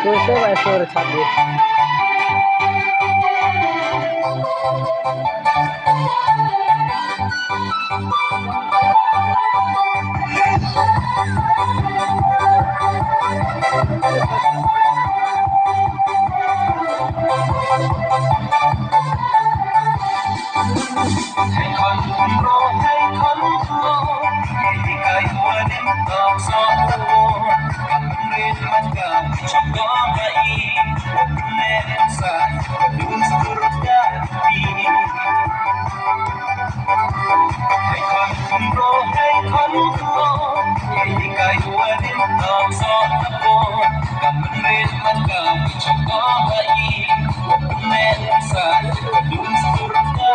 Tuesday by 4 Hei Khon khynroo Hei Khon khynroo Hei kai hua đến tóc gió cầm lên mắt cao trong đó bay lên xa đúng sukra đi Hei Khon khynroo Hei Khon khynroo Hei kai hua đến tóc gió cầm lên mắt cao trong đó bay lên xa đúng sukra đi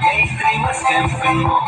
Hei, terima kasih.